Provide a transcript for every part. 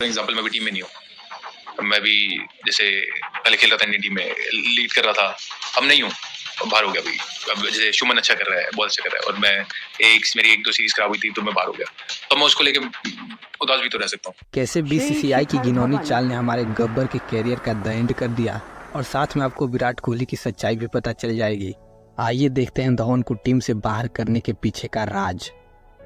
For example मैं भी team में नहीं हूँ, मैं भी जैसे पहले खेल रहा था इंडियन टीम में, लीड कर रहा था, अब नहीं हूँ, बाहर हो गया भाई। अब जैसे शुमन अच्छा कर रहा है, बॉल अच्छा कर रहा है, और मैं मेरी 1-2 सीरीज खराब हुई थी तो मैं बाहर हो गया, तो मैं उसको लेके उदास भी तो रह सकता हूँ। कैसे बीसीसीआई की घिनौनी चाल ने हमारे गब्बर के कैरियर का द एंड कर दिया, और साथ में आपको विराट कोहली की सच्चाई भी पता चल जाएगी। आइए देखते हैं धवन को टीम से बाहर करने के पीछे का राज।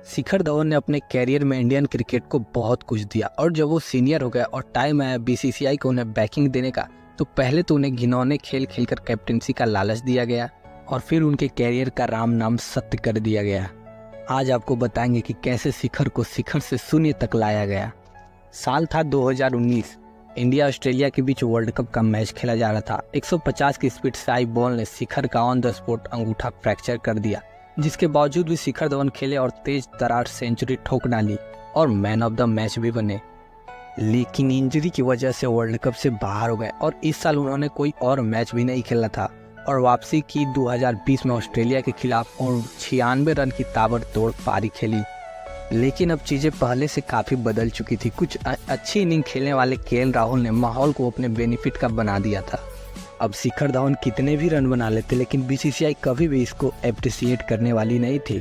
शिखर धवन ने अपने कैरियर में इंडियन क्रिकेट को बहुत कुछ दिया, और जब वो सीनियर हो गया और टाइम आया बीसीसीआई को उन्हें बैकिंग देने का, तो पहले तो उन्हें घिनौने खेल खेलकर कैप्टनसी का लालच दिया गया, और फिर उनके कैरियर का राम नाम सत्य कर दिया गया। आज आपको बताएंगे कि कैसे शिखर को शिखर से शून्य तक लाया गया। साल था 2019। इंडिया ऑस्ट्रेलिया के बीच वर्ल्ड कप का मैच खेला जा रहा था। 150 की स्पीड से आई बॉल ने शिखर का ऑन द स्पॉट अंगूठा फ्रैक्चर कर दिया, जिसके बावजूद भी शिखर धवन खेले और तेज तरार सेंचुरी ठोक डाली और मैन ऑफ द मैच भी बने। लेकिन इंजरी की वजह से वर्ल्ड कप से बाहर हो गए, और इस साल उन्होंने कोई और मैच भी नहीं खेला था, और वापसी की 2020 में ऑस्ट्रेलिया के खिलाफ और 96 रन की ताबड़तोड़ पारी खेली। लेकिन अब चीज़ें पहले से काफ़ी बदल चुकी थी। कुछ अच्छी इनिंग खेलने वाले केएल राहुल ने माहौल को अपने बेनिफिट का बना दिया था। अब शिखर धवन कितने भी रन बना लेते, लेकिन बीसीसीआई कभी भी इसको एप्रिसिएट करने वाली नहीं थी।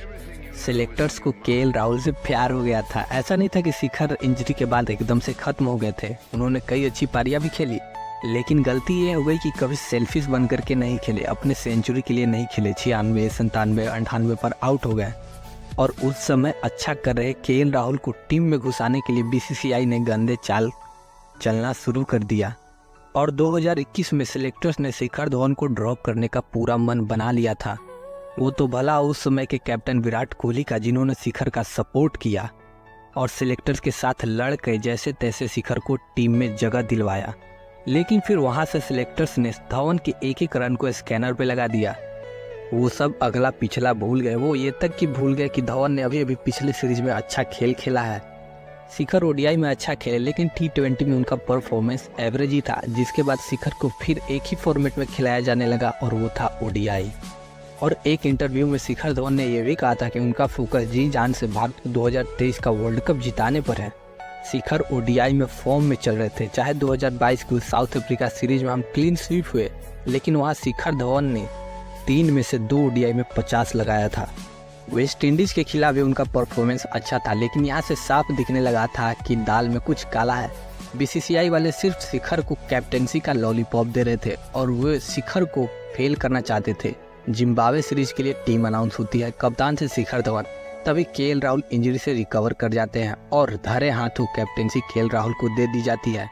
सिलेक्टर्स को केएल राहुल से प्यार हो गया था। ऐसा नहीं था कि शिखर इंजरी के बाद एकदम से खत्म हो गए थे। उन्होंने कई अच्छी पारियां भी खेली, लेकिन गलती ये हो गई कि कभी सेल्फिश बन करके नहीं खेले, अपने सेंचुरी के लिए नहीं खेले। 96, 97, 98 पर आउट हो गए, और उस समय अच्छा कर रहे केएल राहुल को टीम में घुसाने के लिए बीसीसीआई ने गंदे चाल चलना शुरू कर दिया, और 2021 में सिलेक्टर्स ने शिखर धवन को ड्रॉप करने का पूरा मन बना लिया था। वो तो भला उस समय के कैप्टन विराट कोहली का, जिन्होंने शिखर का सपोर्ट किया और सिलेक्टर्स के साथ लड़ के जैसे तैसे शिखर को टीम में जगह दिलवाया। लेकिन फिर वहां से सिलेक्टर्स ने धवन के एक एक रन को स्कैनर पे लगा दिया। वो सब अगला पिछला भूल गए। वो ये तक कि भूल गए कि धवन ने अभी अभी पिछले सीरीज में अच्छा खेल खेला है। शिखर ओडीआई में अच्छा खेले, लेकिन T20 में उनका परफॉर्मेंस एवरेज ही था, जिसके बाद शिखर को फिर एक ही फॉर्मेट में खिलाया जाने लगा, और वो था ओडीआई। और एक इंटरव्यू में शिखर धवन ने यह भी कहा था कि उनका फोकस जी जान से भारत को 2023 का वर्ल्ड कप जिताने पर है। शिखर ओडीआई में फॉर्म में चल रहे थे। चाहे 2022 की साउथ अफ्रीका सीरीज में हम क्लीन स्वीप हुए, लेकिन वहाँ शिखर धवन ने 3 में से 2 ओडीआई में 50 लगाया था। वेस्ट इंडीज के खिलाफ भी उनका परफॉर्मेंस अच्छा था, लेकिन यहाँ से साफ दिखने लगा था कि दाल में कुछ काला है। बीसीसीआई वाले सिर्फ शिखर को कैप्टेंसी का लॉलीपॉप दे रहे थे, और वे शिखर को फेल करना चाहते थे। जिम्बाब्वे सीरीज के लिए टीम अनाउंस होती है, कप्तान से शिखर धवन। तभी केएल राहुल इंजरी से रिकवर कर जाते हैं, और धरे हाथों कैप्टेंसी केएल राहुल को दे दी जाती है।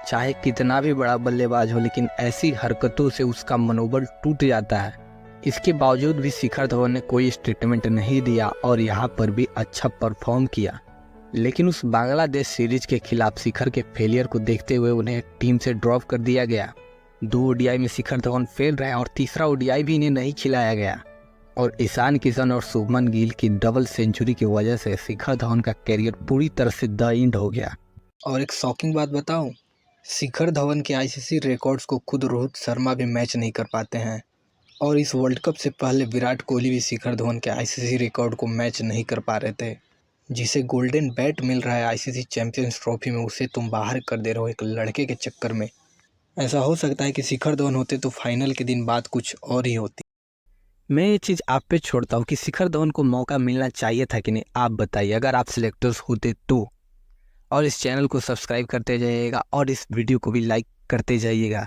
चाहे कितना भी बड़ा बल्लेबाज हो, लेकिन ऐसी हरकतों से उसका मनोबल टूट जाता है। इसके बावजूद भी शिखर धवन ने कोई स्टेटमेंट नहीं दिया, और यहाँ पर भी अच्छा परफॉर्म किया। लेकिन उस बांग्लादेश सीरीज के खिलाफ शिखर के फेलियर को देखते हुए उन्हें टीम से ड्रॉप कर दिया गया। 2 ओडीआई में शिखर धवन फेल रहे, और तीसरा ओडीआई भी इन्हें नहीं खिलाया गया। और ईशान किशन और शुभमन गिल की डबल सेंचुरी की वजह से शिखर धवन का कैरियर पूरी तरह से द एंड हो गया। और एक शॉकिंग बात बताऊं, शिखर धवन के आईसीसी रिकॉर्ड्स को खुद रोहित शर्मा भी मैच नहीं कर पाते हैं, और इस वर्ल्ड कप से पहले विराट कोहली भी शिखर धवन के आईसीसी रिकॉर्ड को मैच नहीं कर पा रहे थे। जिसे गोल्डन बैट मिल रहा है आईसीसी चैंपियंस ट्रॉफी में, उसे तुम बाहर कर दे रहे हो एक लड़के के चक्कर में। ऐसा हो सकता है कि शिखर धवन होते तो फाइनल के दिन बात कुछ और ही होती। मैं ये चीज़ आप पे छोड़ता हूँ कि शिखर धवन को मौका मिलना चाहिए था कि नहीं, आप बताइए अगर आप सिलेक्टर्स होते तो। और इस चैनल को सब्सक्राइब करते जाइएगा, और इस वीडियो को भी लाइक करते जाइएगा।